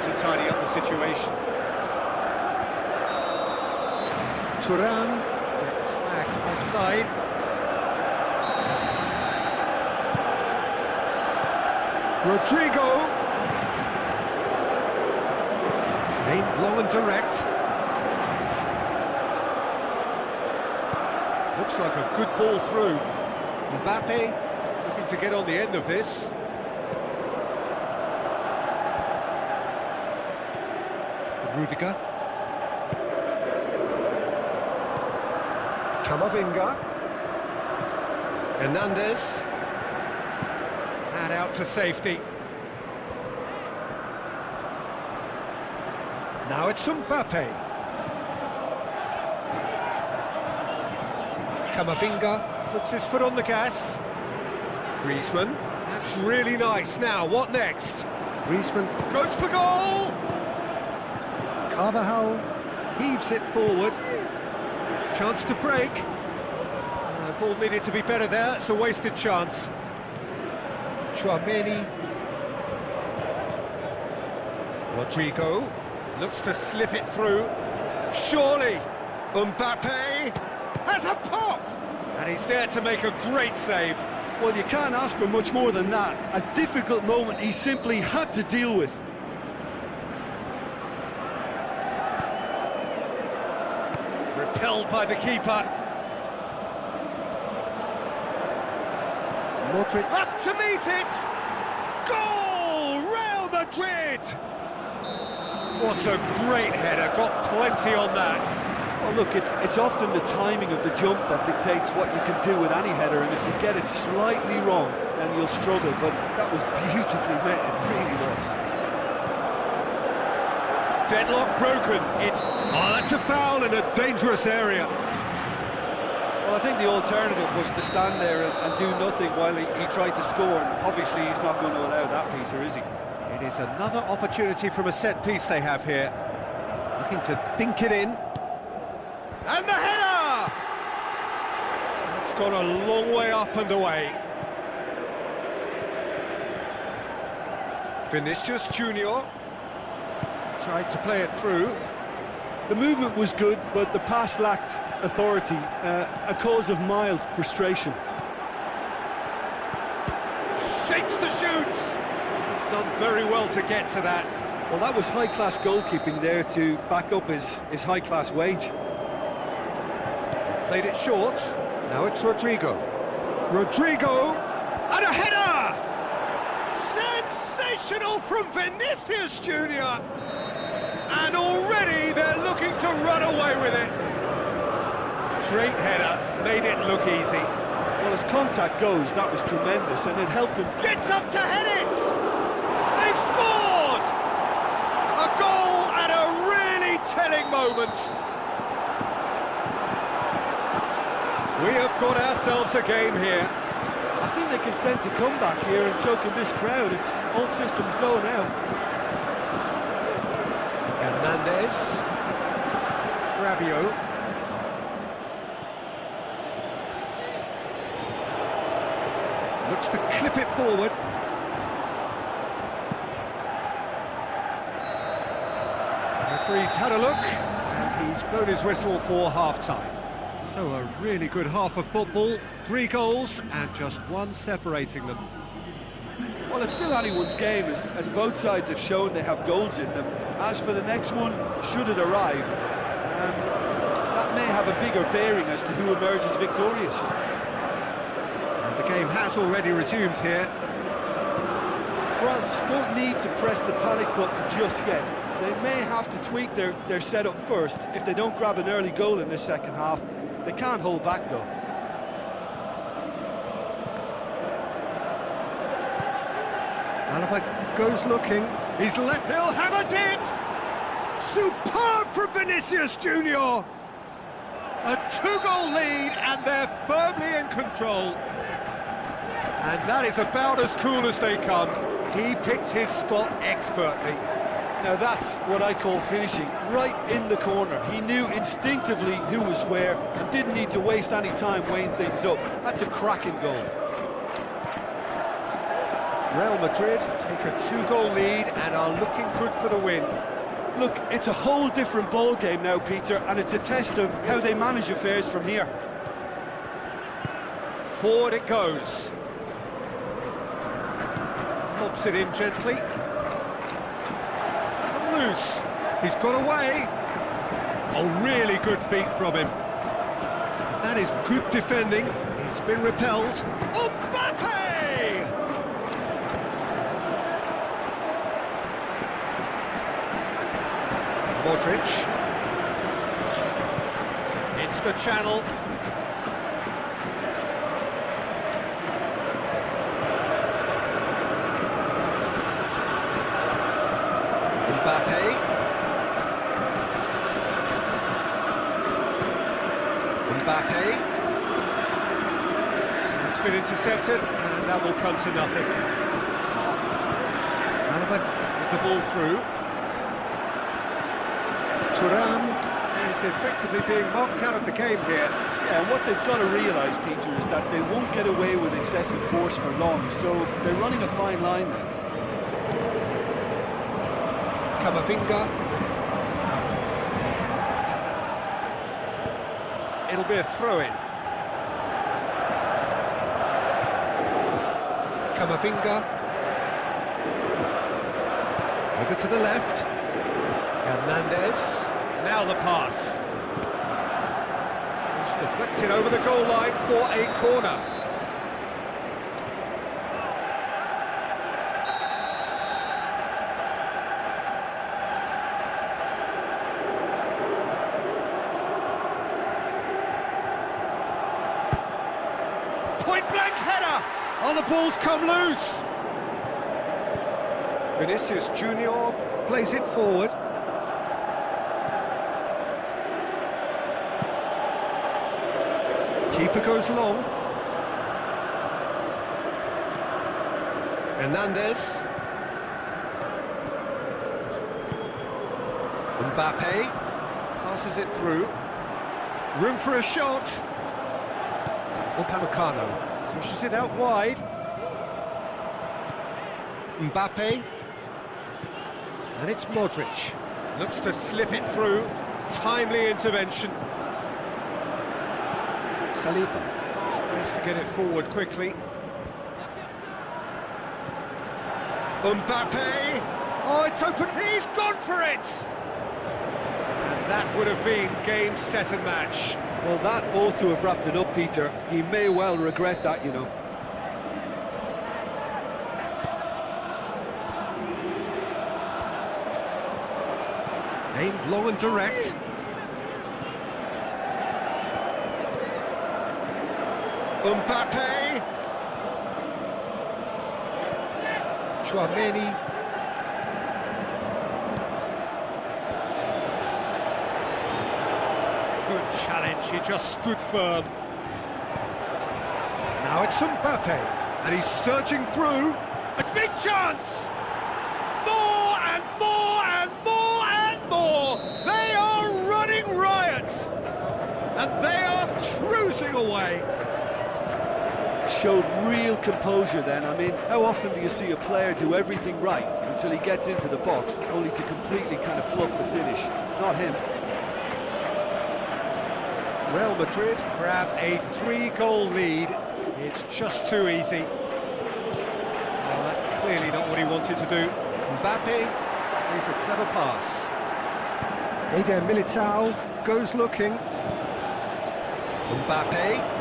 to tidy up the situation. Turan gets flagged offside. Rodrigo. Aimed long and direct. Looks like a good ball through. Mbappe looking to get on the end of this. Rudiger. Camavinga. Hernandez. And out to safety. Now it's Mbappe. Camavinga puts his foot on the gas. Griezmann. That's really nice. Now, what next? Griezmann goes for goal! Carvajal heaves it forward. Chance to break. Ball needed to be better there. It's a wasted chance. Chouameni. Rodrigo looks to slip it through. Surely Mbappe has a pop! And he's there to make a great save. Well, you can't ask for much more than that. A difficult moment he simply had to deal with. Repelled by the keeper. Modric up to meet it! Goal! Real Madrid! What a great header, got plenty on that. Well, look, it's often the timing of the jump that dictates what you can do with any header, and if you get it slightly wrong, then you'll struggle, but that was beautifully met, it really was. Deadlock broken, that's a foul in a dangerous area. Well, I think the alternative was to stand there and do nothing while he tried to score, and obviously he's not going to allow that, Peter, is he? It is another opportunity from a set piece they have here. Looking to dink it in. And the header! It's gone a long way up and away. Vinicius Junior tried to play it through. The movement was good, but the pass lacked authority, a cause of mild frustration. Shapes the shoots! He's done very well to get to that. Well, that was high-class goalkeeping there to back up his high-class wage. Played it short. Now it's Rodrigo. Rodrigo! And a header! Sensational from Vinicius Junior! And already they're looking to run away with it. Great header, made it look easy. Well, as contact goes, that was tremendous, and it helped him. Gets up to head it! They've scored! A goal at a really telling moment. We have got ourselves a game here. I think they can sense a comeback here, and so can this crowd. It's all systems go now. Hernandez. Rabiot. Looks to clip it forward. Referee's had a look, and he's blown his whistle for half-time. So a really good half of football, 3 goals and just 1 separating them. Well, it's still anyone's game, as both sides have shown they have goals in them. As for the next one, should it arrive, that may have a bigger bearing as to who emerges victorious. And the game has already resumed here. France don't need to press the panic button just yet. They may have to tweak their setup first if they don't grab an early goal in this second half. They can't hold back, though. Alaba goes looking. He's left. He'll have a dip. Superb from Vinicius Junior. A 2-goal lead, and they're firmly in control. And that is about as cool as they come. He picked his spot expertly. Now that's what I call finishing, right in the corner. He knew instinctively who was where and didn't need to waste any time weighing things up. That's a cracking goal. Real Madrid take a 2-goal lead and are looking good for the win. Look, it's a whole different ball game now, Peter, and it's a test of how they manage affairs from here. Forward it goes. Lobs it in gently. It's come loose. He's got away. Oh, really good feet from him. That is good defending. It's been repelled. Mbappe! Modric. It's the channel. Mbappe. Mbappe. It's been intercepted, and that will come to nothing. Alaba with the ball through. Turnamen is effectively being marked out of the game here. Yeah, and what they've got to realise, Peter, is that they won't get away with excessive force for long, so they're running a fine line now. Camavinga. It'll be a throw-in. Camavinga. Over to the left. Hernandez. Now the pass. It's deflected over the goal line for a corner. Point-blank header! Oh, the ball's come loose! Vinicius Junior plays it forward. Keeper goes long. Hernandez. Mbappe passes it through. Room for a shot. Upamecano pushes it out wide. Mbappe. And it's Modric. Looks to slip it through. Timely intervention. Saliba tries to get it forward quickly. Mbappe! Oh, it's open, he's gone for it! And that would have been game, set and match. Well, that ought to have wrapped it up, Peter. He may well regret that, you know. Aimed long and direct. Mbappe! Chouameni. Good challenge, he just stood firm. Now it's Mbappe, and he's surging through. A big chance! More and more and more and more! They are running riot! And they are cruising away. Showed real composure then. I mean, how often do you see a player do everything right until he gets into the box, only to completely kind of fluff the finish? Not him. Real Madrid grab a 3-goal lead. It's just too easy. Well, that's clearly not what he wanted to do. Mbappe plays a clever pass. Eder Militao goes looking. Mbappe.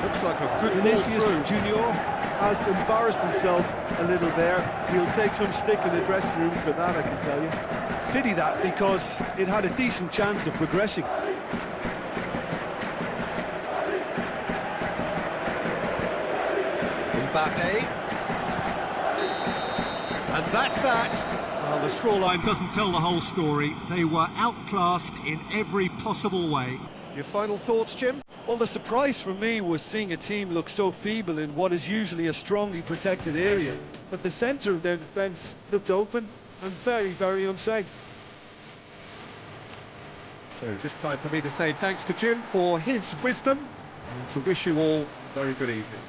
Looks like a good Vinicius ball through. Junior has embarrassed himself a little there. He'll take some stick in the dressing room for that, I can tell you. Pity that, because it had a decent chance of progressing. Mbappe. And that's that. Well, the scoreline doesn't tell the whole story. They were outclassed in every possible way. Your final thoughts, Jim? Well, the surprise for me was seeing a team look so feeble in what is usually a strongly protected area. But the centre of their defence looked open and very, very unsafe. So just time for me to say thanks to Jim for his wisdom and to wish you all a very good evening.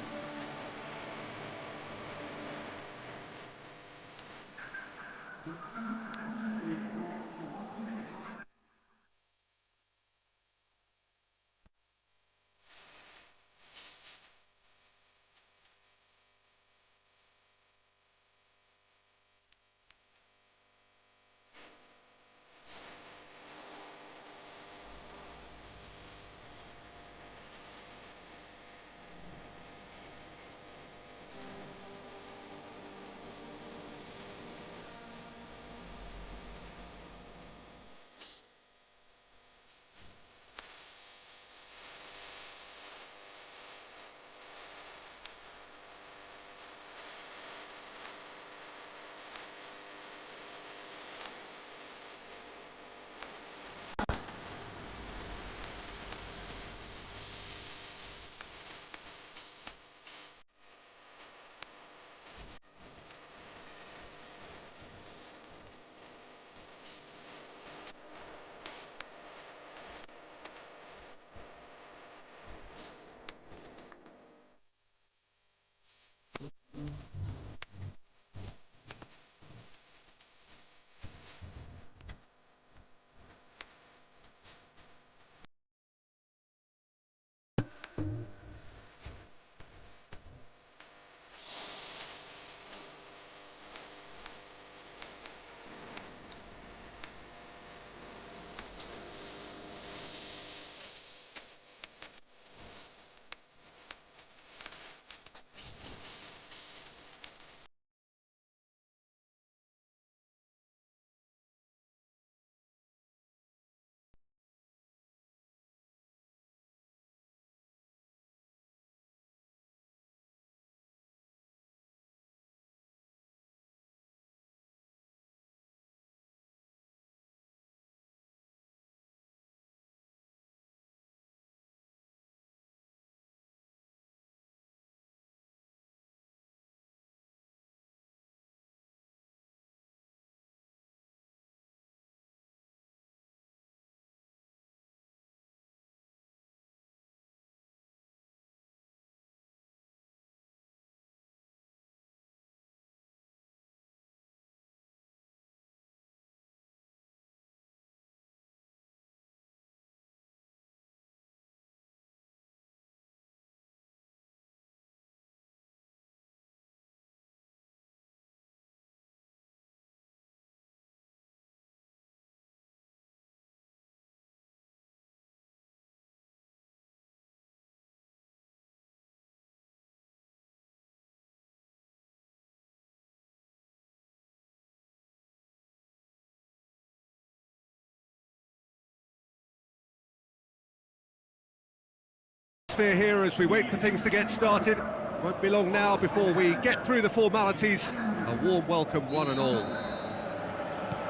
Here as we wait for things to get started. Won't be long now before we get through the formalities. A warm welcome, one and all.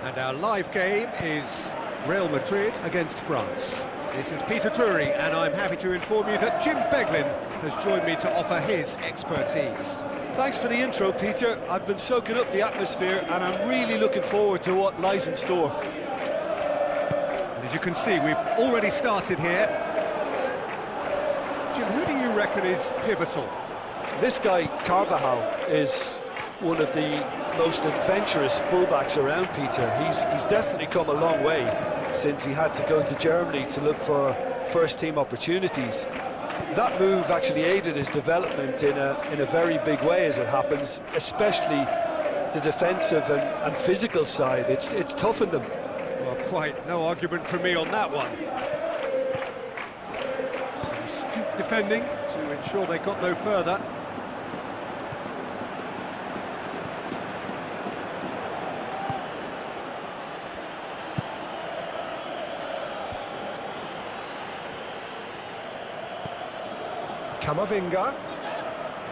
And our live game is Real Madrid against France. This is Peter Drury, and I'm happy to inform you that Jim Beglin has joined me to offer his expertise. Thanks for the intro, Peter. I've been soaking up the atmosphere, and I'm really looking forward to what lies in store. And as you can see, we've already started here. Jim, who do you reckon is pivotal? This guy, Carvajal, is one of the most adventurous fullbacks around, Peter. He's definitely come a long way since he had to go to Germany to look for first-team opportunities. That move actually aided his development in a very big way, as it happens, especially the defensive and physical side. It's toughened him. Well, quite no argument from me on that one. Astute defending to ensure they got no further. Camavinga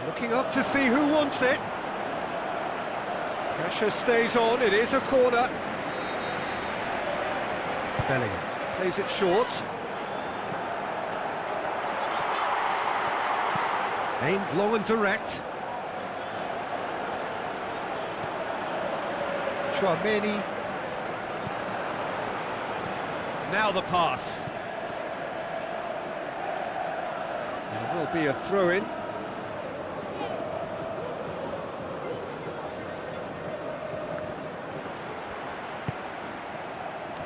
looking up to see who wants it. Pressure stays on, it is a corner. Bellingham plays it short. Aimed long and direct. Chouameni. Now the pass. There will be a throw-in.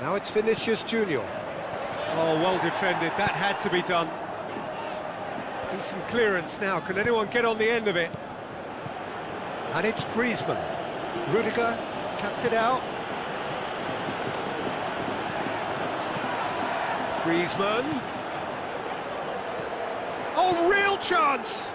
Now it's Vinicius Junior. Oh, well defended, that had to be done. Decent clearance now, can anyone get on the end of it? And it's Griezmann. Rudiger cuts it out. Griezmann. Oh, real chance!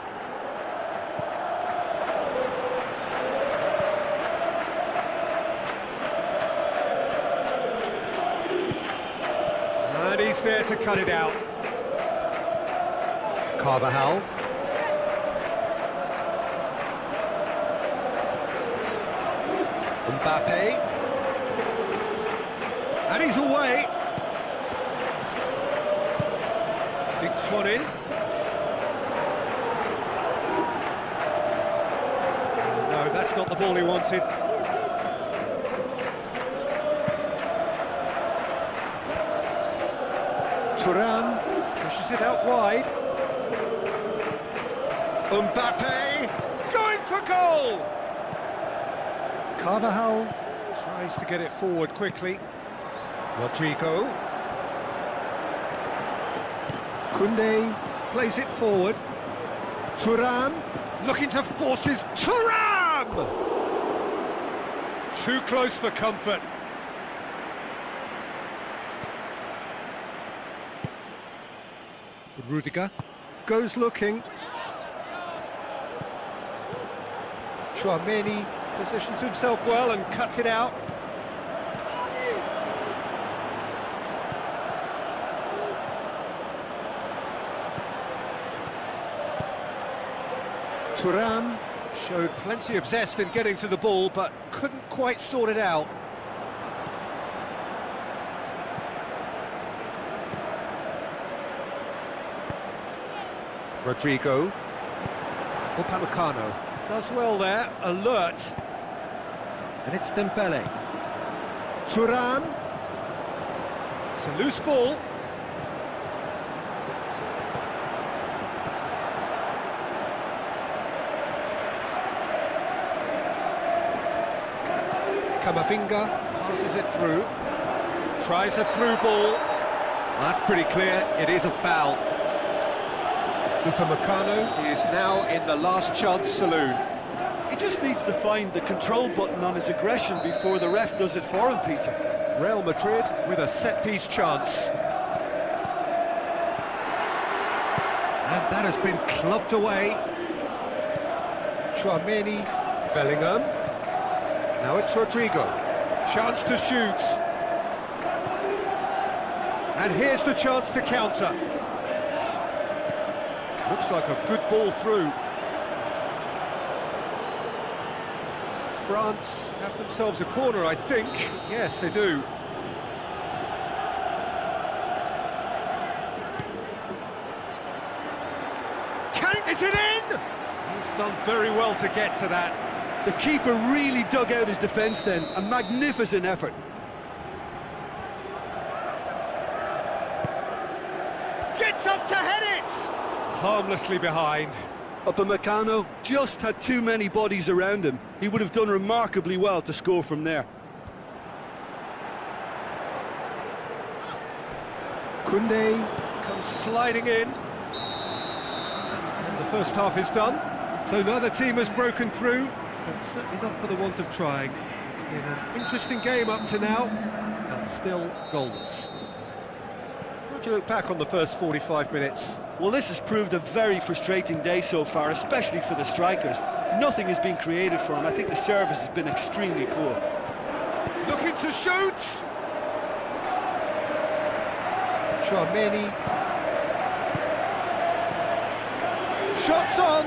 And he's there to cut it out. Carvajal. Mbappe. And he's away. Dinks one in. No, that's not the ball he wanted. Turan pushes it out wide. Mbappe going for goal! Carvajal tries to get it forward quickly. Rodrigo. Koundé plays it forward. Turan looking to force his Turan! Too close for comfort. Rudiger goes looking. Tchouaméni positions himself well and cuts it out. Turan showed plenty of zest in getting to the ball, but couldn't quite sort it out. Rodrigo. Upamecano does well there, alert. And it's Dembele. Turan. It's a loose ball. Camavinga passes it through. Tries a through ball. That's pretty clear, it is a foul. Upamecano is now in the last chance saloon. He just needs to find the control button on his aggression before the ref does it for him, Peter. Real Madrid with a set-piece chance. And that has been clubbed away. Tchouaméni, Bellingham. Now it's Rodrigo. Chance to shoot. And here's the chance to counter. Looks like a good ball through. France have themselves a corner, I think. Yes, they do. Is it in? He's done very well to get to that. The keeper really dug out his defence then. A magnificent effort. Gets up to head it! Harmlessly behind. Upamecano just had too many bodies around him. He would have done remarkably well to score from there. Koundé comes sliding in. And the first half is done. So neither team has broken through, but certainly not for the want of trying. It's been an interesting game up to now, and still goalless. How do you look back on the first 45 minutes? Well, this has proved a very frustrating day so far, especially for the strikers. Nothing has been created for them. I think the service has been extremely poor. Looking to shoot! Tchouaméni. Shots on!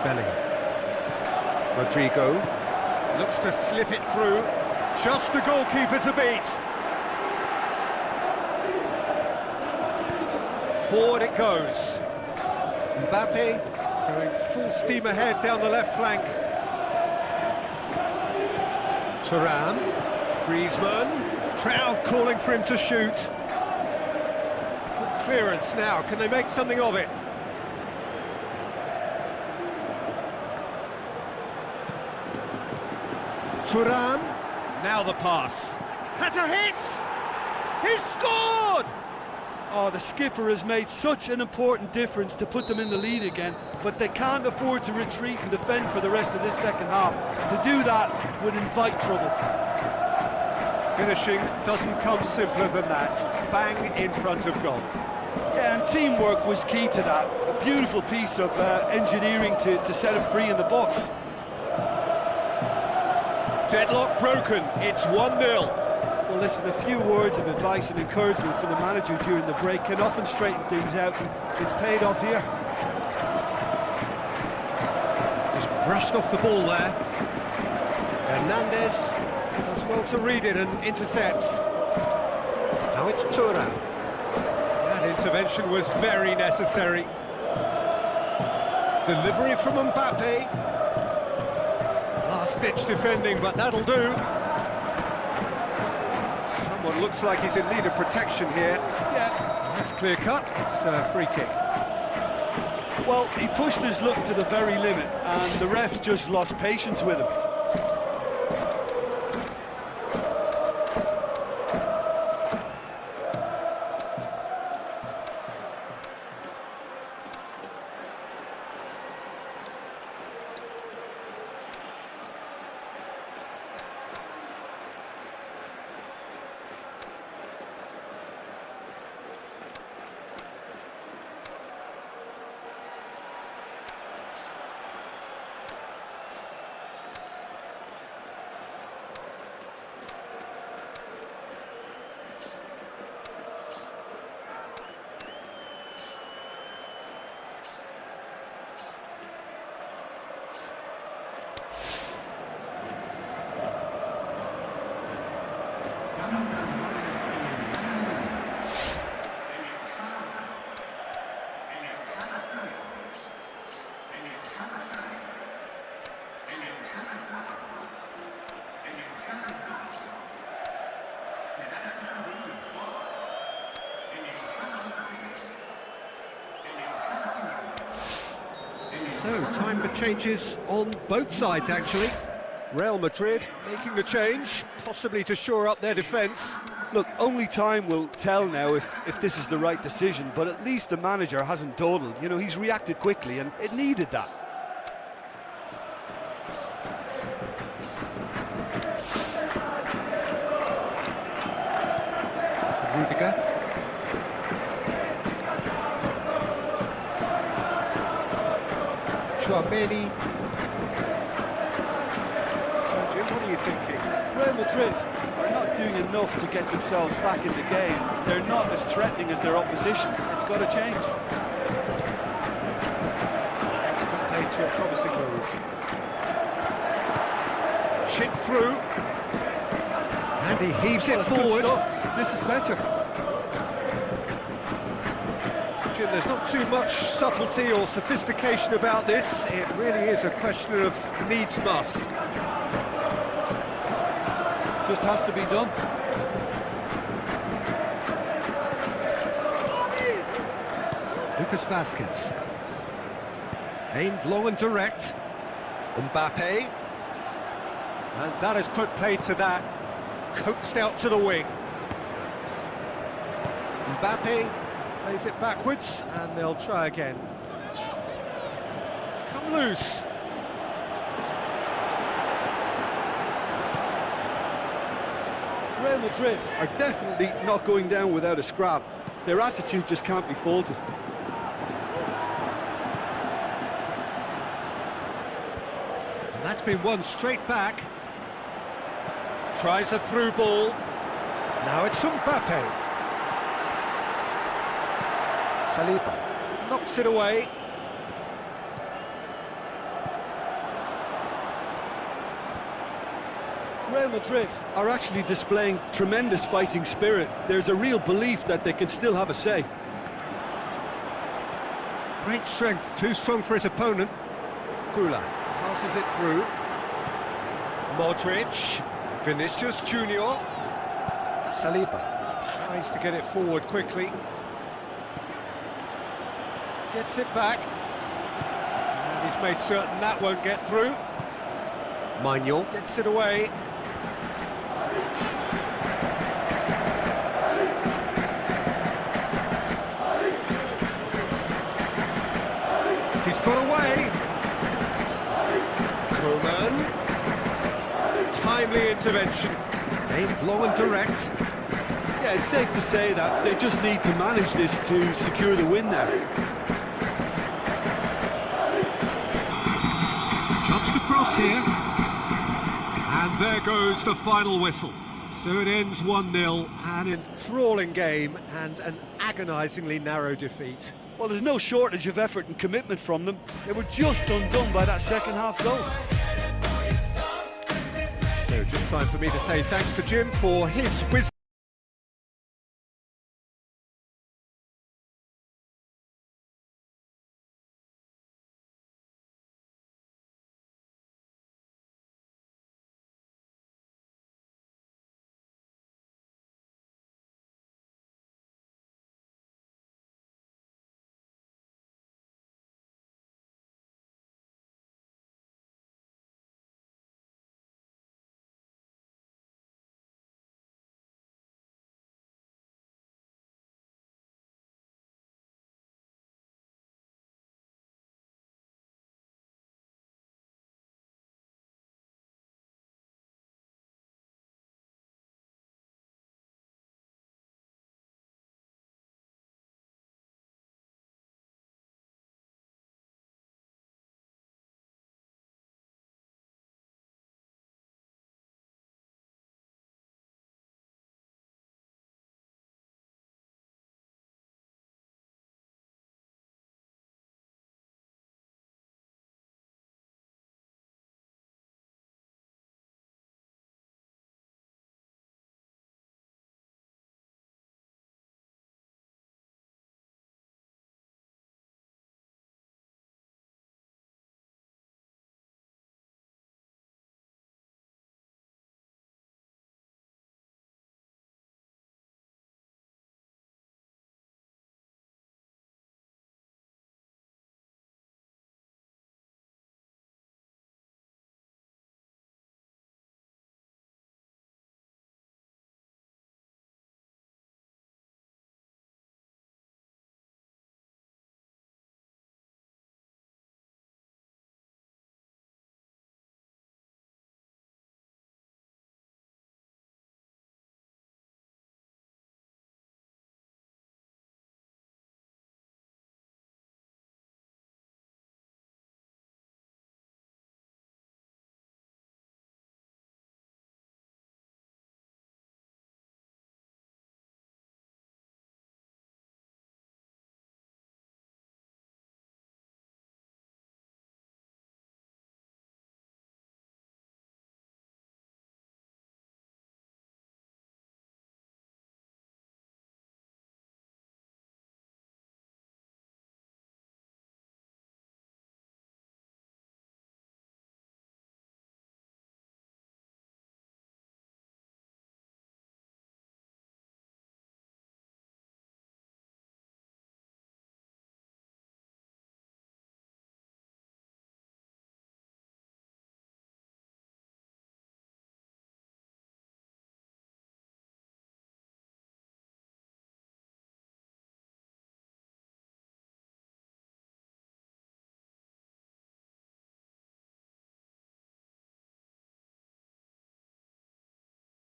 Bellingham. Rodrigo looks to slip it through. Just the goalkeeper to beat. Forward it goes. Mbappe going full steam ahead down the left flank. Turan. Griezmann. Crowd calling for him to shoot. Good clearance now. Can they make something of it? Turan. Now the pass. Has a hit! He's scored! Oh, the skipper has made such an important difference to put them in the lead again, but they can't afford to retreat and defend for the rest of this second half. To do that would invite trouble. Finishing doesn't come simpler than that. Bang in front of goal. Yeah, and teamwork was key to that. A beautiful piece of engineering to set him free in the box. Deadlock broken, it's 1-0. Well, listen, a few words of advice and encouragement from the manager during the break can often straighten things out, and it's paid off here. Just brushed off the ball there. Hernandez does well to read it and intercepts. Now it's Turnamen. That intervention was very necessary. Delivery from Mbappe. Last-ditch defending, but that'll do. Someone looks like he's in need of protection here. Yeah, that's clear cut. It's a free kick. Well, he pushed his luck to the very limit, and the refs just lost patience with him. So, time for changes on both sides, actually. Real Madrid making a change, possibly to shore up their defence. Look, only time will tell now if this is the right decision, but at least the manager hasn't dawdled. You know, he's reacted quickly, and it needed that. Rudiger. Chouameni. So, Jim, what are you thinking? Real Madrid are not doing enough to get themselves back in the game. They're not as threatening as their opposition. It's got to change. That's compared to a promising move. Chip through. And he heaves it Well, good forward. stuff. This is better. Jim, there's not too much subtlety or sophistication about this. It really is a question of needs must. Just has to be done. Lucas Vazquez. Aimed long and direct. Mbappe. And that has put paid to that. Coaxed out to the wing. Mbappe plays it backwards, and they'll try again. It's come loose. Real Madrid are definitely not going down without a scrap. Their attitude just can't be faulted. And that's been won straight back. Tries a through ball. Now it's Mbappe. Saliba knocks it away. Real Madrid are actually displaying tremendous fighting spirit. There's a real belief that they can still have a say. Great strength, too strong for his opponent. Gula passes it through. Modric, Vinicius Junior. Saliba tries to get it forward quickly. Gets it back. And he's made certain that won't get through. Manuel gets it away. Turnamen. Timely intervention. Aimed long and direct. Yeah, it's safe to say that they just need to manage this to secure the win now. Jumps the cross here. And there goes the final whistle. So it ends 1-0, an enthralling game and an agonisingly narrow defeat. Well, there's no shortage of effort and commitment from them. They were just undone by that second half goal. So just time for me to say thanks to Jim for his wisdom.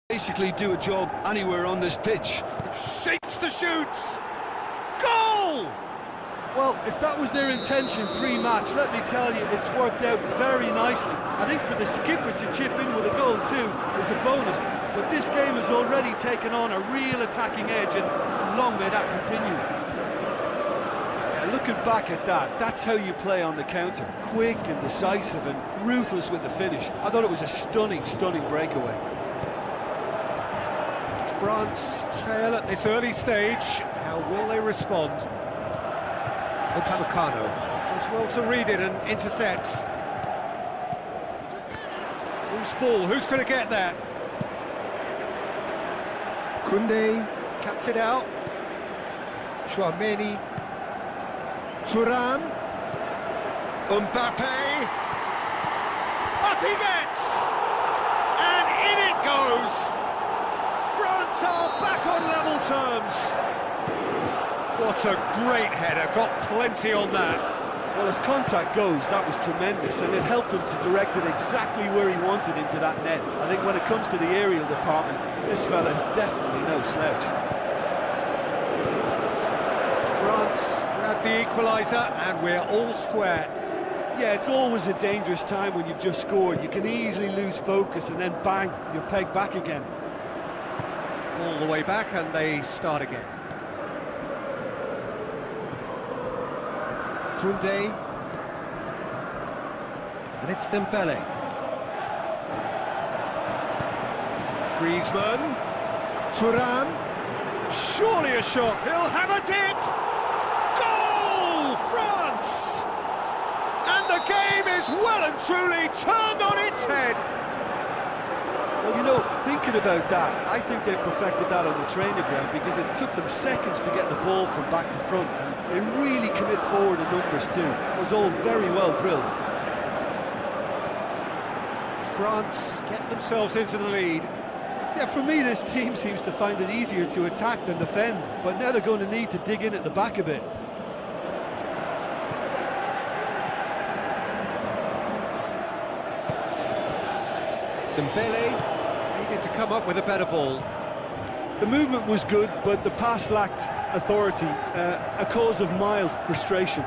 Basically do a job anywhere on this pitch. Shapes the shoots! Goal! Well, if that was their intention pre-match, let me tell you, it's worked out very nicely. I think for the skipper to chip in with a goal too is a bonus, but this game has already taken on a real attacking edge, and long may that continue. Yeah, looking back at that, that's how you play on the counter. Quick and decisive and ruthless with the finish. I thought it was a stunning, stunning breakaway. France trail at this early stage. How will they respond? Upamecano does well to read it and intercepts. Who's ball? Who's going to get that? Koundé cuts it out. Chouameni. Thuram. Mbappe. Up he gets! And in it goes! France are back on level terms. What a great header, got plenty on that. Well, as contact goes, that was tremendous, and it helped him to direct it exactly where he wanted into that net. I think when it comes to the aerial department, this fella is definitely no slouch. France grab the equaliser, and we're all square. Yeah, it's always a dangerous time when you've just scored. You can easily lose focus, and then bang, you're pegged back again. All the way back, and they start again. Koundé, and it's Dembele. Griezmann, Thuram, surely a shot, he'll have a dip! Goal, France! And the game is well and truly turned on its head. Well, you know, thinking about that, I think they perfected that on the training ground because it took them seconds to get the ball from back to front, and they really commit forward in numbers too. It was all very well drilled. France get themselves into the lead. Yeah, for me, this team seems to find it easier to attack than defend, but now they're going to need to dig in at the back a bit. Dembele needed to come up with a better ball. The movement was good, but the pass lacked authority, a cause of mild frustration.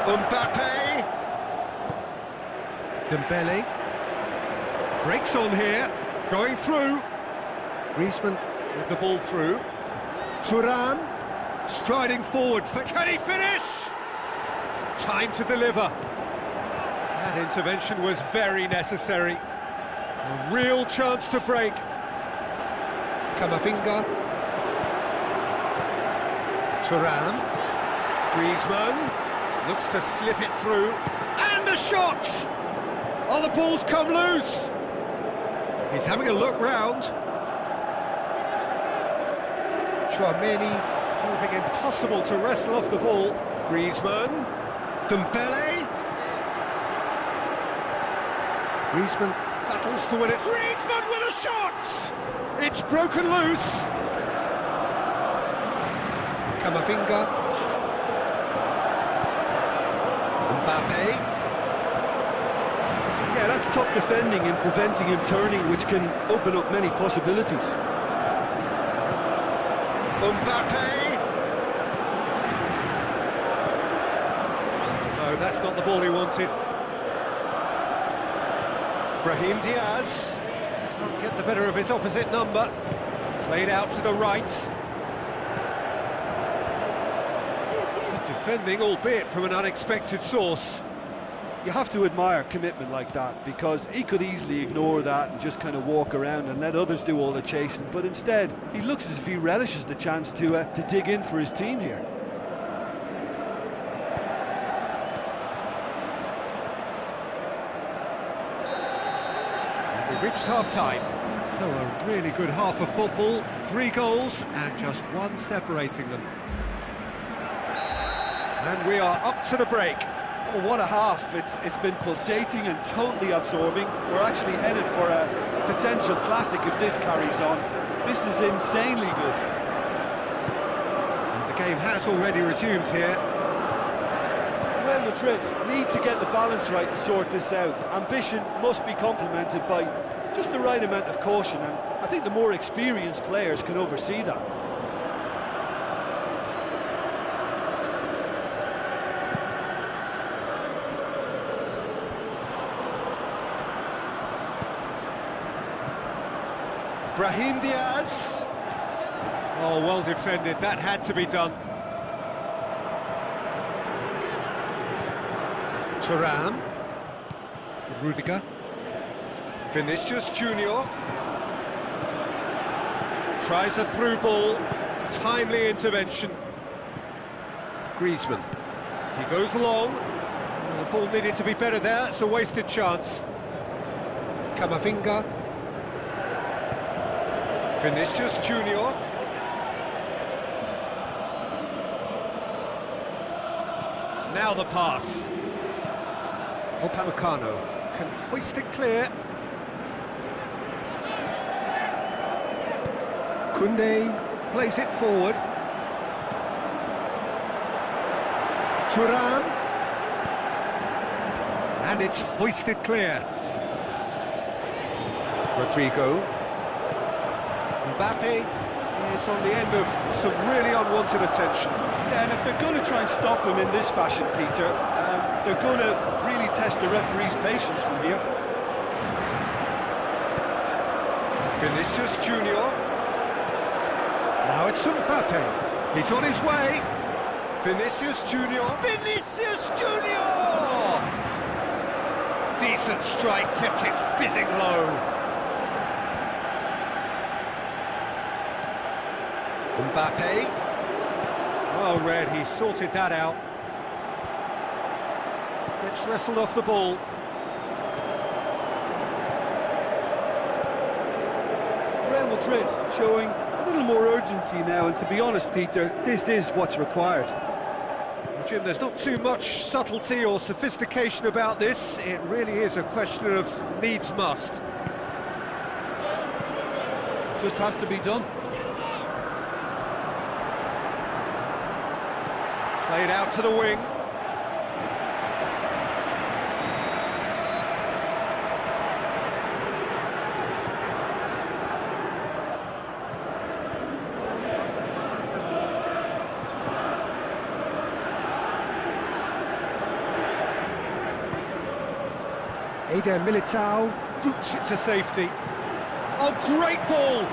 Mbappe. Dembele. Breaks on here, going through. Griezmann with the ball through. Thuram striding forward. Can he finish? Time to deliver. That intervention was very necessary. A real chance to break. Kamavinga. Thuram. Griezmann looks to slip it through. And the shot! Oh, the ball's come loose. He's having a look round. Chouameni proving impossible to wrestle off the ball. Griezmann. Dembele. Griezmann battles to win it. Griezmann with a shot! It's broken loose. Kamavinga. Mbappe. Yeah, that's top defending and preventing him turning, which can open up many possibilities. Mbappe. No, that's not the ball he wanted. Brahim Diaz can't get the better of his opposite number. Played out to the right. Good defending, albeit from an unexpected source. You have to admire commitment like that, because he could easily ignore that and just kind of walk around and let others do all the chasing, but instead he looks as if he relishes the chance to dig in for his team here. We've reached half-time, so a really good half of football, 3 goals and just 1 separating them. And we are up to the break. Oh, what a half. It's been pulsating and totally absorbing. We're actually headed for a potential classic if this carries on. This is insanely good. And the game has already resumed here. Real Madrid need to get the balance right to sort this out. Ambition must be complemented by just the right amount of caution, and I think the more experienced players can oversee that. Brahim Diaz. Oh, well defended, that had to be done. Thuram. Rudiger. Vinicius Junior. Tries a through ball. Timely intervention. Griezmann. He goes long. The ball needed to be better there, it's a wasted chance. Kamavinga. Vinicius Junior. Now the pass. Upamecano can hoist it clear. Koundé plays it forward. Thuram. And it's hoisted clear. Rodrigo. Mbappe is on the end of some really unwanted attention. Yeah, and if they're going to try and stop him in this fashion, Peter, they're going to really test the referee's patience from here. Vinicius Junior. Now it's Mbappe. He's on his way. Vinicius Junior. Vinicius Junior! Decent strike, kept it fizzing low. Mbappe. Well read, he sorted that out. Gets wrestled off the ball. Real Madrid showing a little more urgency now, and to be honest, Peter, this is what's required. Jim, there's not too much subtlety or sophistication about this. It really is a question of needs must. Just has to be done. Played out to the wing. Eder Militao boots it to safety. Oh, great ball!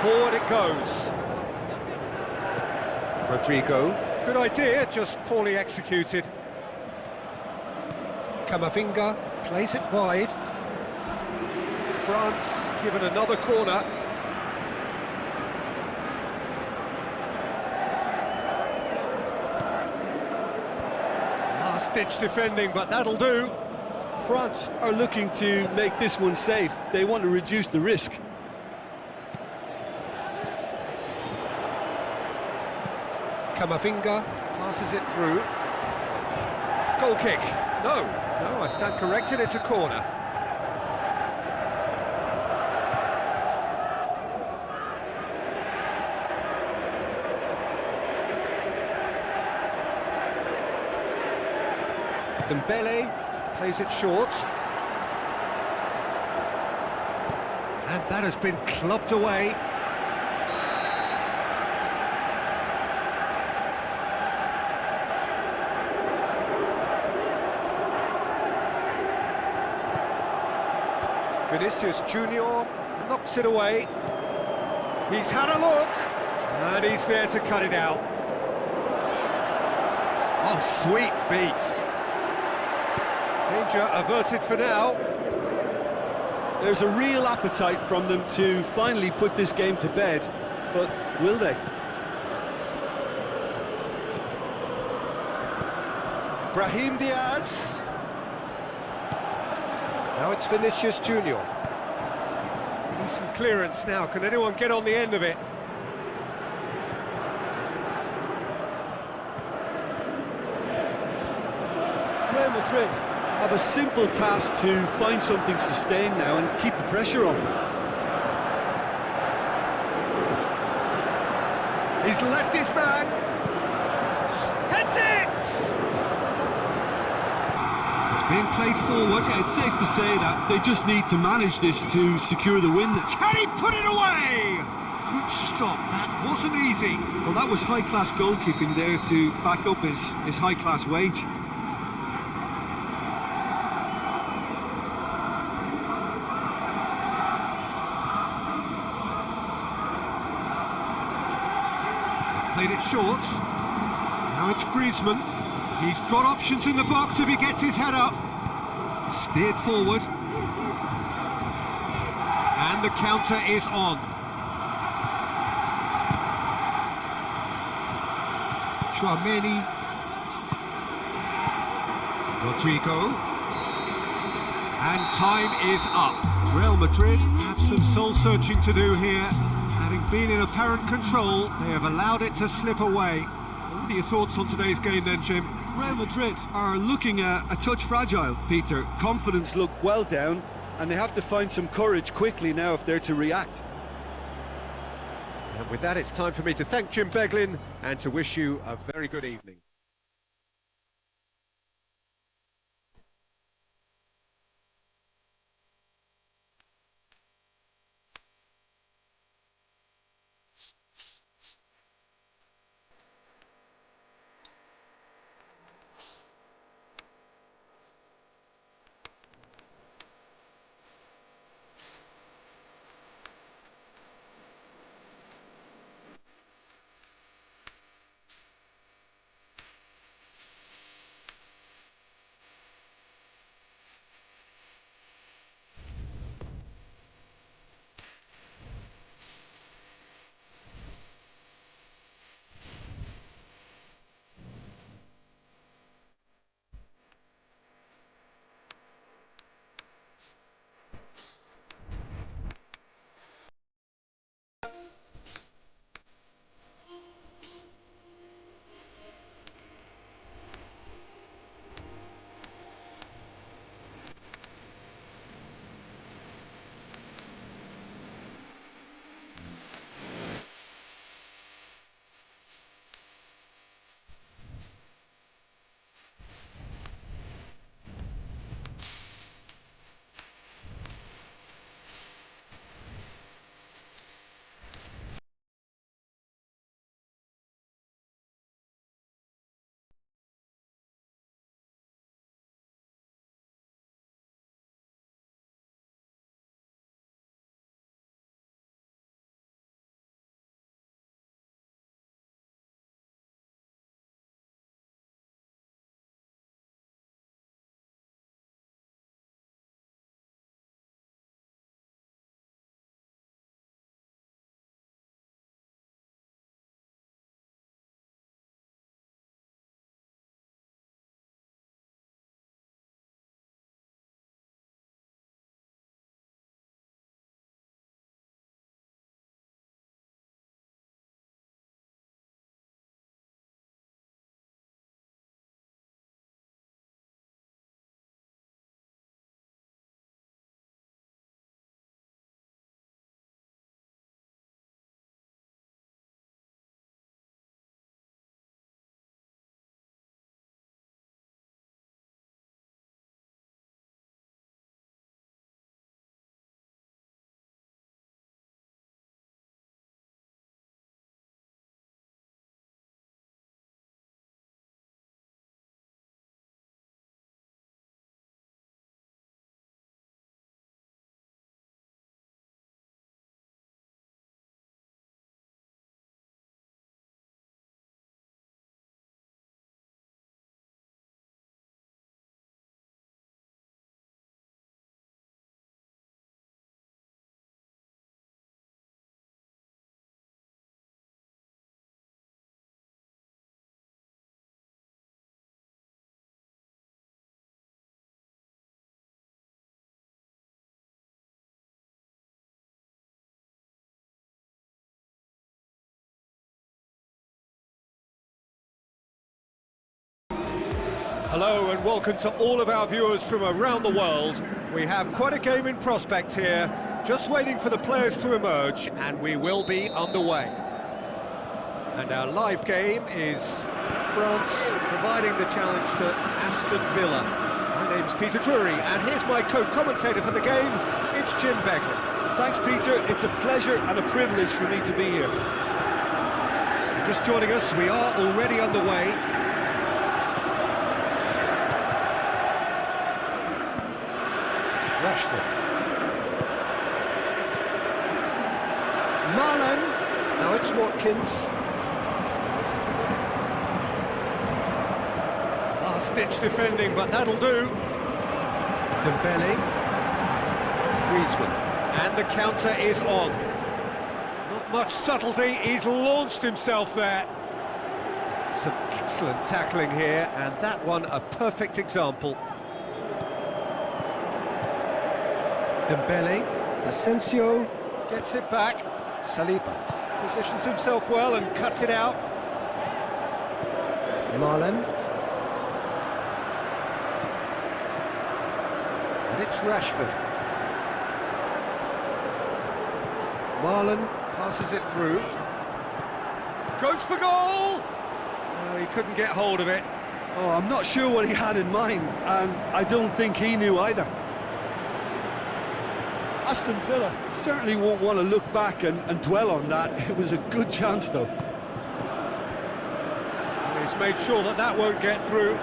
Forward it goes. Rodrigo. Good idea, just poorly executed. Camavinga plays it wide. France given another corner. Last-ditch defending, but that'll do. France are looking to make this one safe. They want to reduce the risk. Camavinga passes it through. Goal kick. No, I stand corrected, it's a corner. Dembele plays it short. And that has been clubbed away. Vinicius Junior knocks it away. He's had a look, and he's there to cut it out. Oh, sweet feet. Danger averted for now. There's a real appetite from them to finally put this game to bed, but will they? Brahim Diaz. Now it's Vinicius Junior. Decent clearance now. Can anyone get on the end of it? Real Madrid have a simple task to find something sustained now and keep the pressure on. He's left his man. Heads it! Being played forward, yeah, it's safe to say that they just need to manage this to secure the win. Can he put it away? Good stop, that wasn't easy. Well, that was high-class goalkeeping there to back up his high-class wage. They've played it short. Now it's Griezmann. He's got options in the box if he gets his head up. Steered forward. And the counter is on. Chouameni. Rodrigo. And time is up. Real Madrid have some soul-searching to do here. Having been in apparent control, they have allowed it to slip away. What are your thoughts on today's game then, Jim? Real Madrid are looking a touch fragile, Peter. Confidence look well down, and they have to find some courage quickly now if they're to react. And with that, it's time for me to thank Jim Beglin and to wish you a very good evening. Hello and welcome to all of our viewers from around the world. We have quite a game in prospect here, just waiting for the players to emerge, and we will be underway. And our live game is France providing the challenge to Aston Villa. My name's Peter Drury, and here's my co-commentator for the game, it's Jim Beglin. Thanks, Peter. It's a pleasure and a privilege for me to be here. If you're just joining us, we are already underway. Rashford. Marlon. Now it's Watkins. Last-ditch defending, but that'll do. Dembele. Griezmann. And the counter is on. Not much subtlety, he's launched himself there. Some excellent tackling here, and that one a perfect example. Dembele, Asensio gets it back. Saliba positions himself well and cuts it out. Marlon. And it's Rashford. Marlon passes it through. Goes for goal! Oh, he couldn't get hold of it. Oh, I'm not sure what he had in mind, and I don't think he knew either. Aston Villa certainly won't want to look back and dwell on that. It was a good chance, though. He's made sure that that won't get through.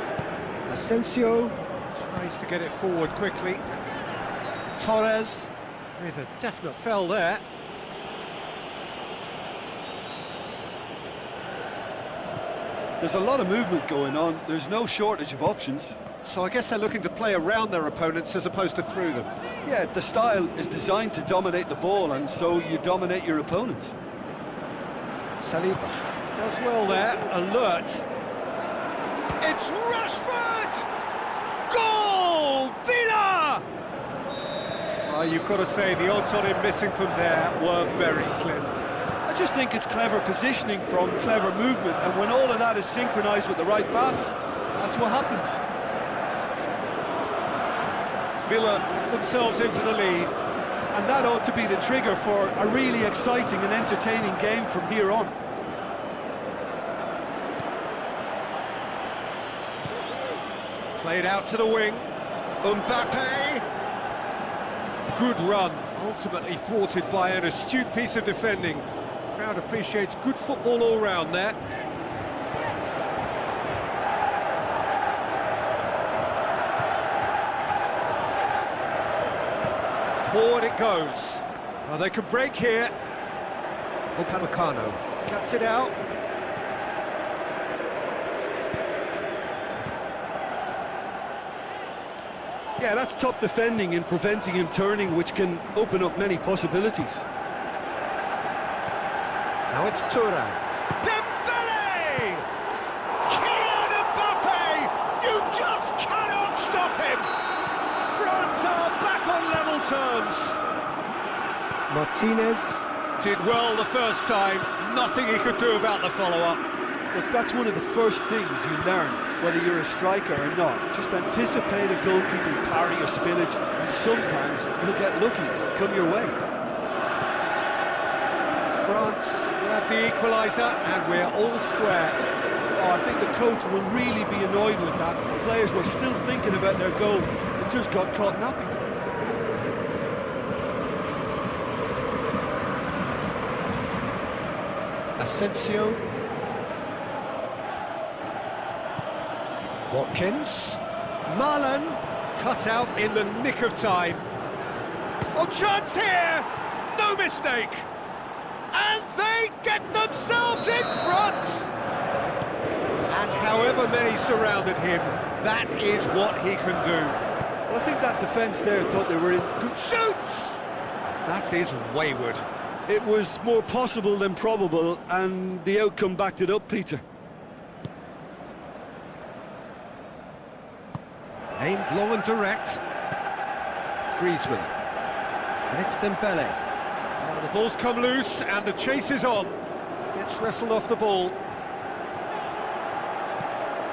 Asensio tries to get it forward quickly. Torres with a definite foul there. There's a lot of movement going on. There's no shortage of options. So I guess they're looking to play around their opponents as opposed to through them. Yeah, the style is designed to dominate the ball, and so you dominate your opponents. Saliba does well there, alert. It's Rashford! Goal! Villa! You've got to say the odds on him missing from there were very slim. I just think it's clever positioning from clever movement, and when all of that is synchronised with the right pass, that's what happens. Villa put themselves into the lead. And that ought to be the trigger for a really exciting and entertaining game from here on. Played out to the wing. Mbappe. Good run, ultimately thwarted by an astute piece of defending. Crowd appreciates good football all round there. Forward it goes. Oh, they could break here. Upamecano cuts it out. Yeah, that's top defending and preventing him turning, which can open up many possibilities. Now it's Turnamen. Dembele! Kylian Mbappe! You just cannot stop him! France are back on level terms. Martinez did well the first time. Nothing he could do about the follow-up. Look, that's one of the first things you learn, whether you're a striker or not. Just anticipate a goalkeeping parry or spillage, and sometimes you'll get lucky, it'll come your way. France grab the equaliser, and we're all square. Oh, I think the coach will really be annoyed with that. The players were still thinking about their goal. It just got caught napping. Asensio. Watkins. Marlon cut out in the nick of time. Oh, chance here! No mistake! And they get themselves in front! And however many surrounded him, that is what he can do. Well, I think that defence there thought they were in good... Shoots! That is wayward. It was more possible than probable, and the outcome backed it up, Peter. Aimed long and direct. Griezmann. And it's Dembele. Now the ball's come loose and the chase is on. Gets wrestled off the ball.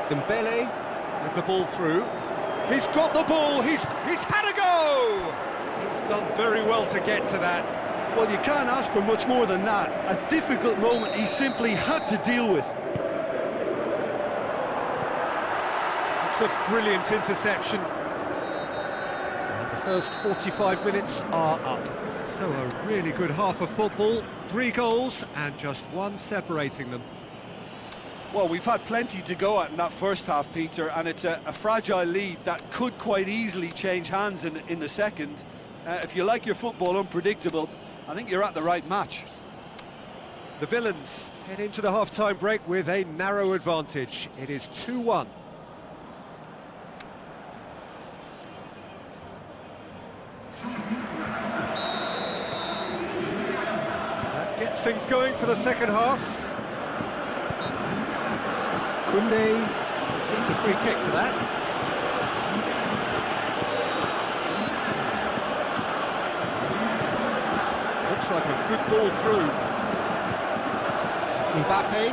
Dembele with the ball through. He's got the ball, he's had a go! He's done very well to get to that. Well, you can't ask for much more than that. A difficult moment he simply had to deal with. It's a brilliant interception. And the first 45 minutes are up. So a really good half of football. 3 goals and just 1 separating them. Well, we've had plenty to go at in that first half, Peter, and it's a fragile lead that could quite easily change hands in the second. If you like your football unpredictable, I think you're at the right match. The Villains head into the half-time break with a narrow advantage. It is 2-1. That gets things going for the second half. Kunde sees a free kick for that. Looks like a good ball through. Mbappe.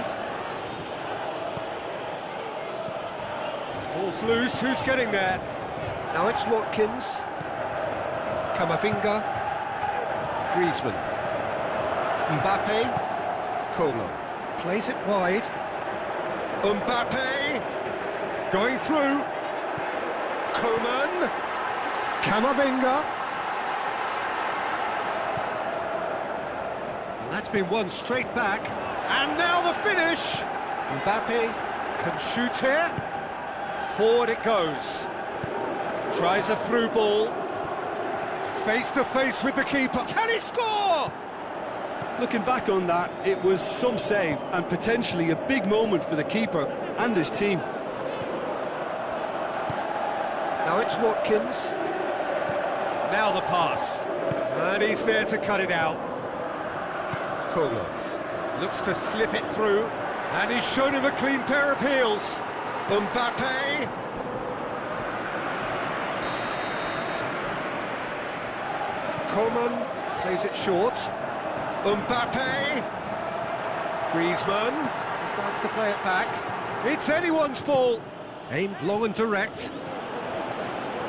Ball's loose, who's getting there? Now it's Watkins. Camavinga. Griezmann. Mbappe. Colo. Plays it wide. Mbappe going through. Koeman. Camavinga. And that's been won straight back. And now the finish. Mbappe can shoot here. Forward it goes. Tries a through ball. Face to face with the keeper. Can he score? Looking back on that, it was some save and potentially a big moment for the keeper and his team. Now it's Watkins. Now the pass. And he's there to cut it out. Koeman looks to slip it through. And he's shown him a clean pair of heels. Mbappe. Koeman plays it short. Mbappe. Griezmann decides to play it back. It's anyone's ball. Aimed long and direct.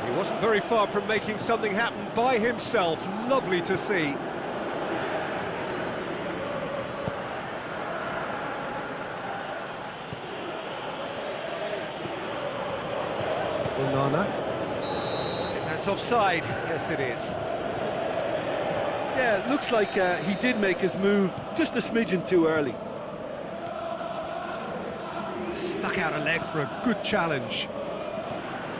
He wasn't very far from making something happen by himself. Lovely to see. Onana. That's offside. Yes, it is. Yeah, it looks like he did make his move just a smidgen too early. Stuck out a leg for a good challenge.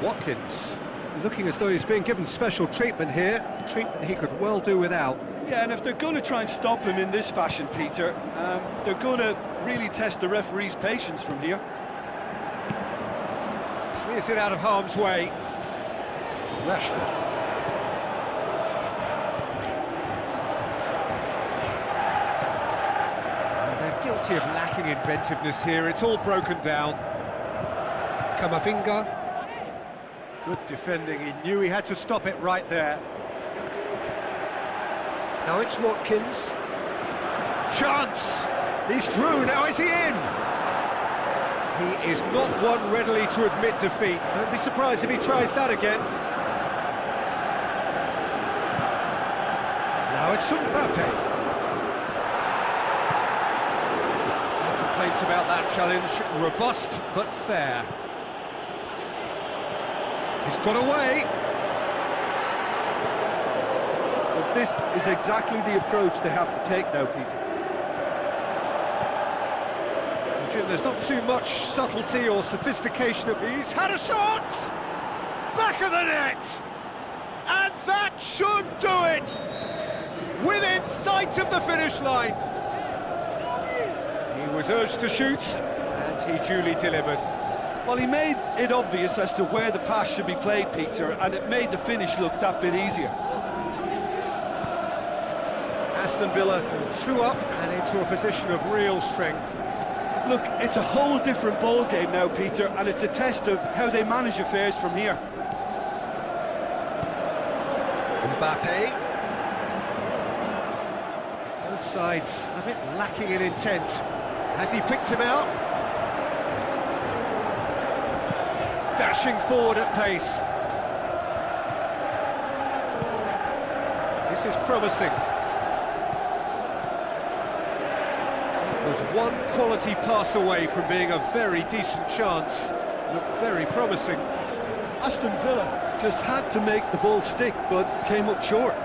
Watkins looking as though he's being given special treatment here. Treatment he could well do without. Yeah, and if they're going to try and stop him in this fashion, Peter, they're going to really test the referee's patience from here. Clears it out of harm's way. Rashford. Guilty of lacking inventiveness here, it's all broken down. Camavinga. Good defending, he knew he had to stop it right there. Now it's Watkins. Chance! He's through, now is he in? He is not one readily to admit defeat. Don't be surprised if he tries that again. Now it's Mbappe. About that challenge, robust but fair. He's got away. Well, this is exactly the approach they have to take now, Peter. Jim, there's not too much subtlety or sophistication. He's had a shot! Back of the net! And that should do it! Within sight of the finish line. He was urged to shoot, and he duly delivered. Well, he made it obvious as to where the pass should be played, Peter, and it made the finish look that bit easier. Aston Villa 2 up and into a position of real strength. Look, it's a whole different ball game now, Peter, and it's a test of how they manage affairs from here. Mbappe. Both sides a bit lacking in intent. Has he picked him out? Dashing forward at pace. This is promising. That was one quality pass away from being a very decent chance. Looked very promising. Aston Villa just had to make the ball stick, but came up short.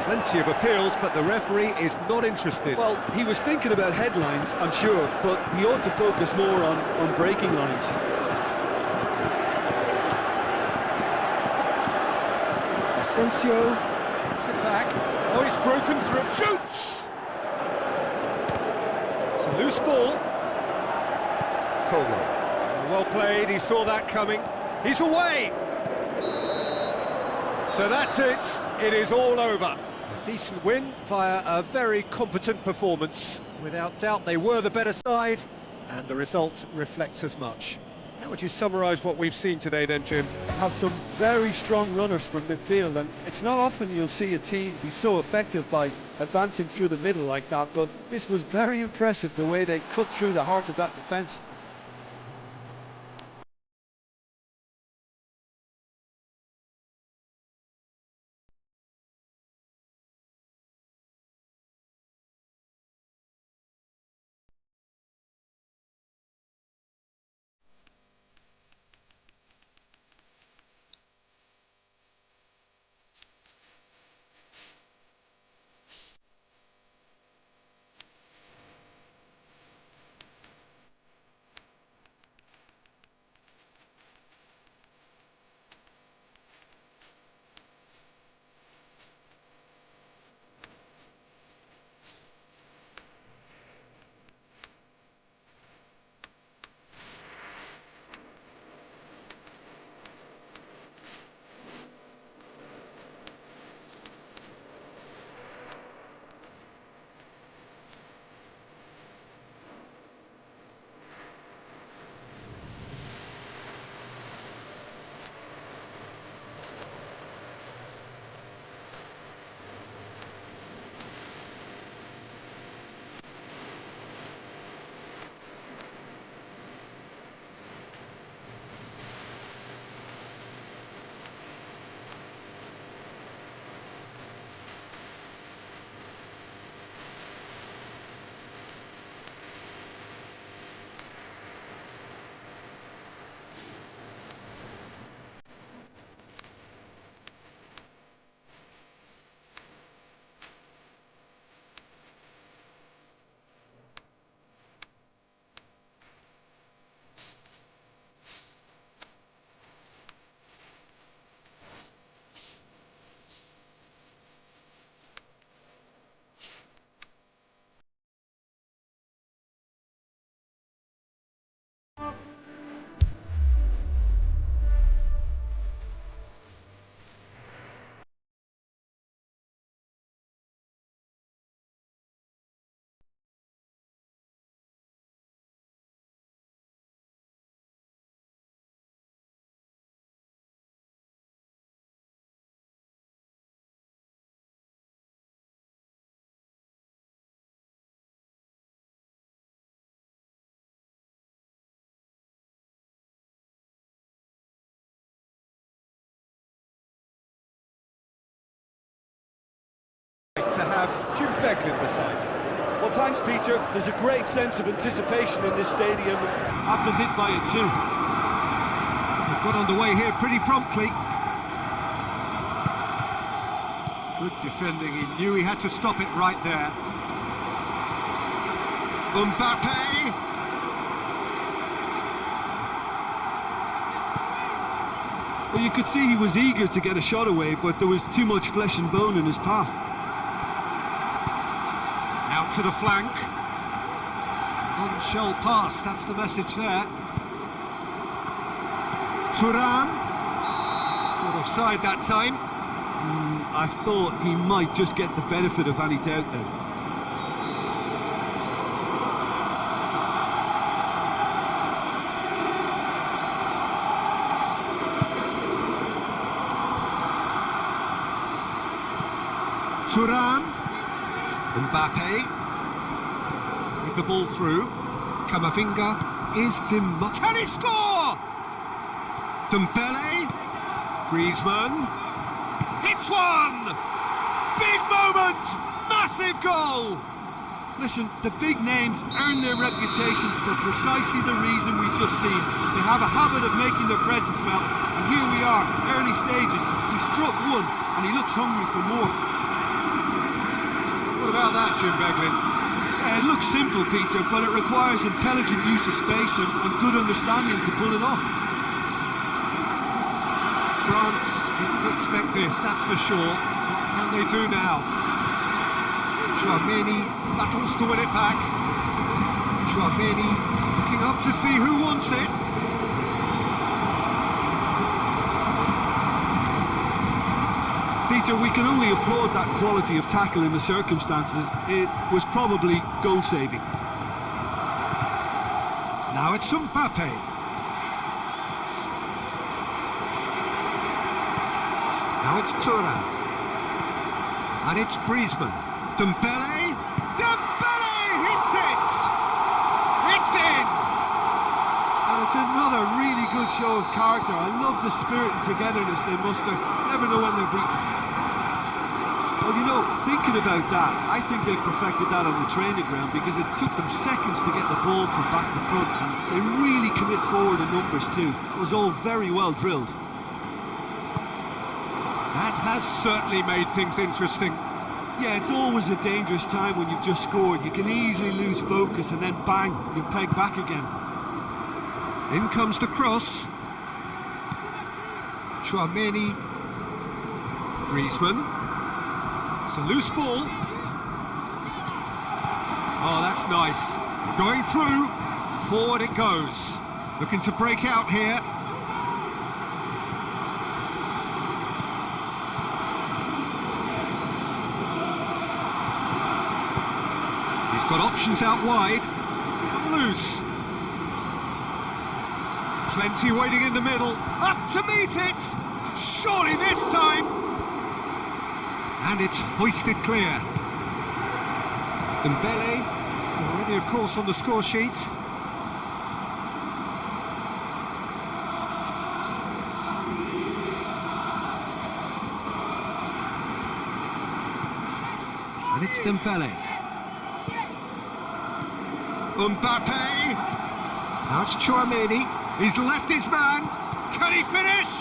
Plenty of appeals, but the referee is not interested. Well, he was thinking about headlines, I'm sure, but he ought to focus more on breaking lines. Asensio gets it back. Oh, he's broken through. Shoots! It's a loose ball. Koeman. Well played, he saw that coming. He's away! So that's it. It is all over. A decent win via a very competent performance. Without doubt, they were the better side, and the result reflects as much. How would you summarise what we've seen today then, Jim? Have some very strong runners from midfield, and it's not often you'll see a team be so effective by advancing through the middle like that, but this was very impressive the way they cut through the heart of that defence. to have Jim Beglin beside me. Well, thanks, Peter. There's a great sense of anticipation in this stadium. I've been hit by it too. They've got underway here pretty promptly. Good defending. He knew he had to stop it right there. Mbappe. Well, you could see he was eager to get a shot away, but there was too much flesh and bone in his path. Out to the flank. Non-shell pass, that's the message there. Turan. Not offside that time. I thought he might just get the benefit of any doubt then. Turan. Mbappe. With the ball through. Camavinga is Can he score? Dembele. Griezmann. Hits one! Big moment! Massive goal! Listen, the big names earn their reputations for precisely the reason we've just seen. They have a habit of making their presence felt, and here we are, early stages. He struck one, and he looks hungry for more. What about that, Jim Beglin? Yeah, it looks simple, Peter, but it requires intelligent use of space and good understanding to pull it off. France didn't expect this, that's for sure. What can they do now? Chouameni battles to win it back. Chouameni looking up to see who wants it. Peter, we can only applaud that quality of tackle in the circumstances. It was probably goal-saving. Now it's Mbappe. Now it's Turan. And it's Griezmann. Dembele. Dembele hits it! It's in! And it's another really good show of character. I love the spirit and togetherness they muster. Never know when they're beaten. Well, you know, thinking about that, I think they've perfected that on the training ground because it took them seconds to get the ball from back to front, and they really commit forward in numbers too. That was all very well drilled. That has certainly made things interesting. Yeah, it's always a dangerous time when you've just scored. You can easily lose focus and then bang, you're pegged back again. In comes the cross. Chouameni. Griezmann. It's a loose ball. Oh, that's nice. Going through. Forward it goes. Looking to break out here. He's got options out wide. It's come loose. Plenty waiting in the middle. Up to meet it. Surely this time. And it's hoisted clear. Dembele, already of course on the score sheet. And it's Dembele. Mbappe. Now it's Chouameni. He's left his man. Can he finish?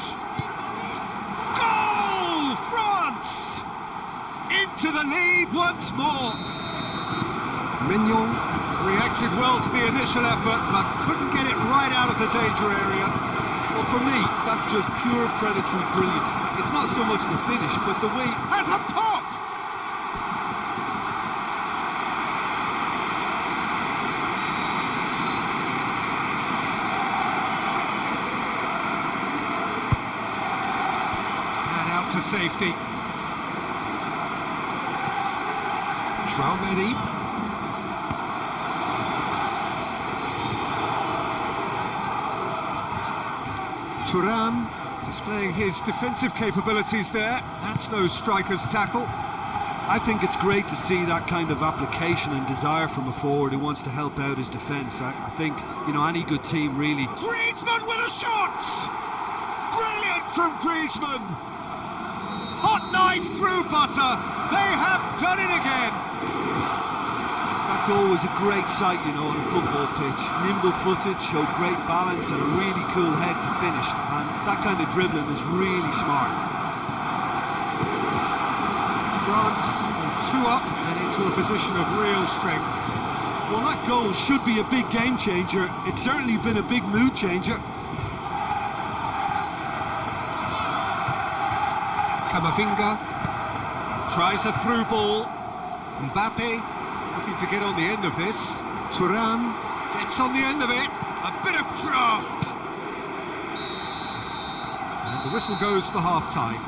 Goal! France! Into the lead once more. Mignon reacted well to the initial effort, but couldn't get it right out of the danger area. Well, for me, that's just pure predatory brilliance. It's not so much the finish, but the way... Has a pop! And out to safety. Chouameni. Turan displaying his defensive capabilities there. That's no striker's tackle. I think it's great to see that kind of application and desire from a forward who wants to help out his defence. I think, you know, any good team really... Griezmann with a shot! Brilliant from Griezmann! Hot knife through butter, They have done it again! That's always a great sight, you know, on a football pitch. Nimble-footed, show great balance and a really cool head to finish. And that kind of dribbling is really smart. France are 2 up and into a position of real strength. Well, that goal should be a big game changer. It's certainly been a big mood changer. Camavinga tries a through ball. Mbappe looking to get on the end of this. Thuram gets on the end of it. A bit of craft. And the whistle goes for half-time.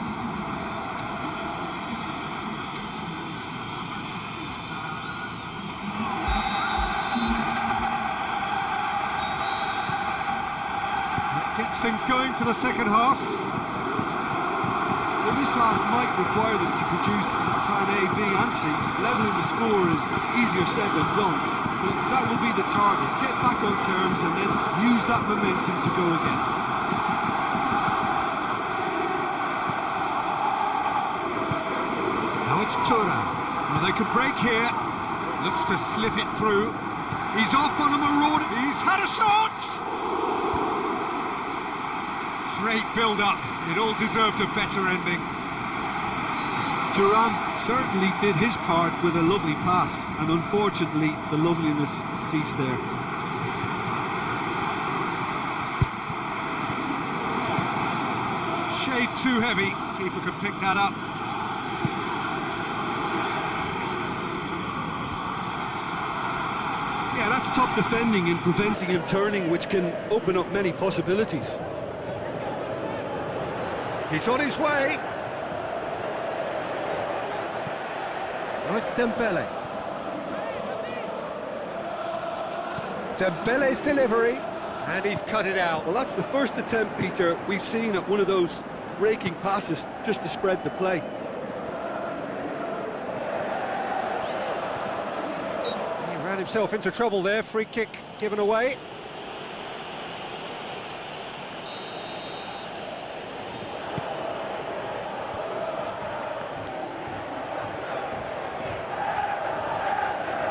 That gets things going for the second half. Well, this half might require them to produce a plan A, B and C. Levelling the score is easier said than done, but that will be the target. Get back on terms and then use that momentum to go again. Now it's Thuram. Well, they could break here. Looks to slip it through. He's off on a marauder. He's had a shot! Great build-up. It all deserved a better ending. Thuram certainly did his part with a lovely pass, and unfortunately the loveliness ceased there. Shade too heavy. Keeper could pick that up. Yeah, that's top defending and preventing him turning, which can open up many possibilities. He's on his way. Now it's Dembele. Dembele's delivery. And he's cut it out. Well, that's the first attempt, Peter, we've seen at one of those raking passes just to spread the play. He ran himself into trouble there. Free kick given away.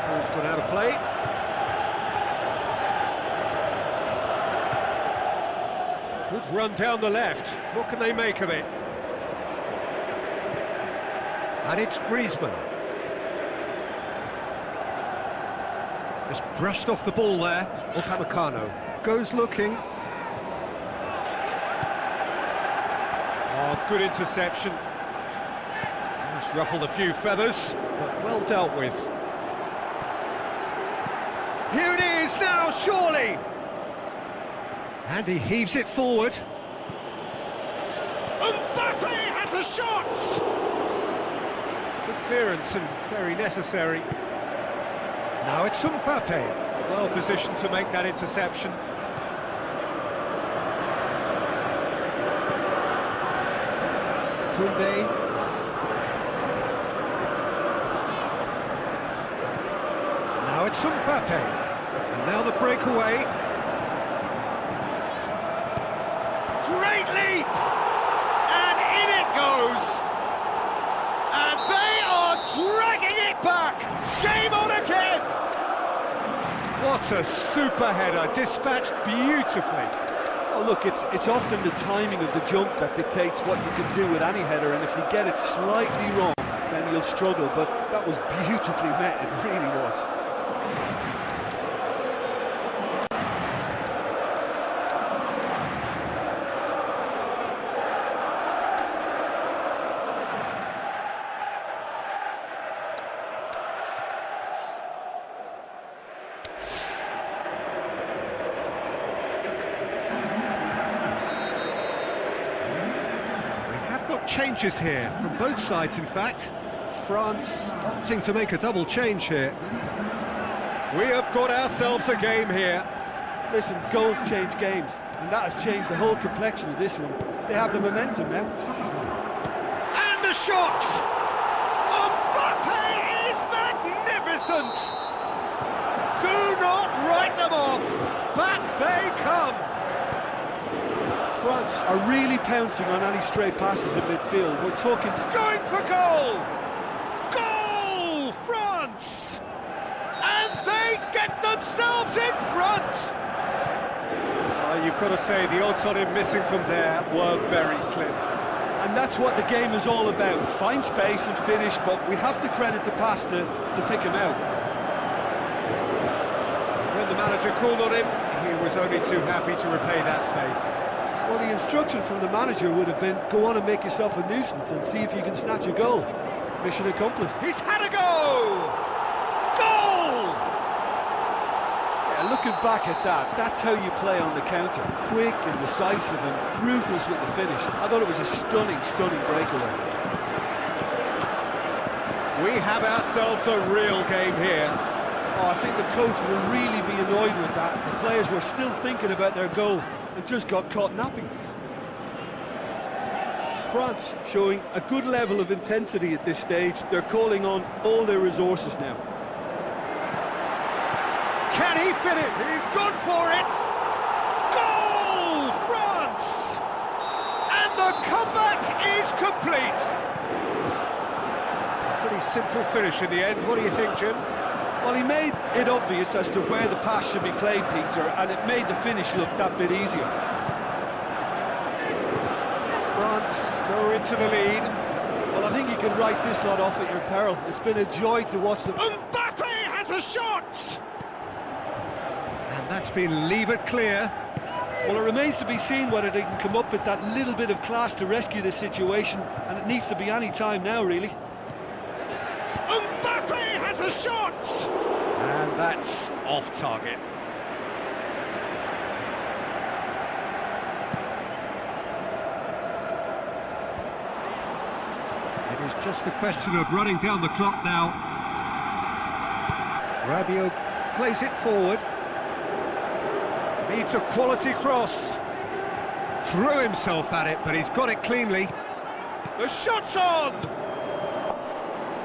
Ball's gone out of play. Good run down the left. What can they make of it? And it's Griezmann. Just brushed off the ball there. Upamecano goes looking. Oh, good interception. Just ruffled a few feathers, but well dealt with. Here it is now, surely! And he heaves it forward. Mbappe has a shot! Good clearance and very necessary. Now it's Mbappe, well positioned to make that interception. Koundé. Now it's Mbappe, and now the breakaway. Great leap! And in it goes! And they are dragging it back! Game on again! What a super header, dispatched beautifully. Oh, look, it's often the timing of the jump that dictates what you can do with any header, and if you get it slightly wrong, then you'll struggle, but that was beautifully met, it really was. Changes here from both sides, in fact. France opting to make a double change here. We have got ourselves a game here. Listen, goals change games, and that has changed the whole complexion of this one. They have the momentum now. And the shot! Mbappe is magnificent! Do not write them off. Back they come. France are really pouncing on any stray passes in midfield. We're talking... Going for goal! themselves in front! You've got to say, the odds on him missing from there were very slim. And that's what the game is all about. Find space and finish, but we have to credit the pass to pick him out. When the manager called on him, he was only too happy to repay that fate. Well, the instruction from the manager would have been, go on and make yourself a nuisance and see if you can snatch a goal. Mission accomplished. He's had a go! Goal! Yeah, looking back at that, that's how you play on the counter. Quick and decisive and ruthless with the finish. I thought it was a stunning, stunning breakaway. We have ourselves a real game here. Oh, I think the coach will really be annoyed with that. The players were still thinking about their goal and just got caught napping. France showing a good level of intensity at this stage. They're calling on all their resources now. Can he fit it? He's gone for it! Goal! France! And the comeback is complete! Pretty simple finish in the end. What do you think, Jim? Well, he made it obvious as to where the pass should be played, Peter, and it made the finish look that bit easier. France go into the lead. Well, I think you can write this lot off at your peril. It's been a joy to watch them. Mbappe has a shot! And that's been levered clear. Well, it remains to be seen whether they can come up with that little bit of class to rescue this situation, and it needs to be any time now, really. Mbappe has a shot! And that's off target. It is just a question of running down the clock now. Rabiot plays it forward. Needs a quality cross. Threw himself at it, but he's got it cleanly. The shot's on!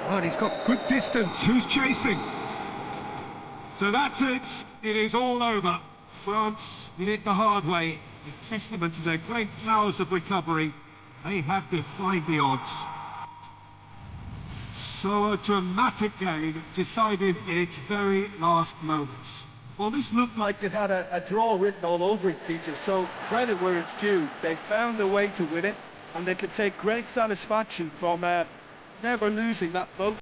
Well, he's got good distance. Who's chasing? So that's it. It is all over. France did it the hard way. A testament to their great powers of recovery. They have defied the odds. So a dramatic game decided in its very last moments. Well, this looked like it had a draw written all over it, Peter, so credit where it's due. They found a way to win it, and they could take great satisfaction from never losing that vote.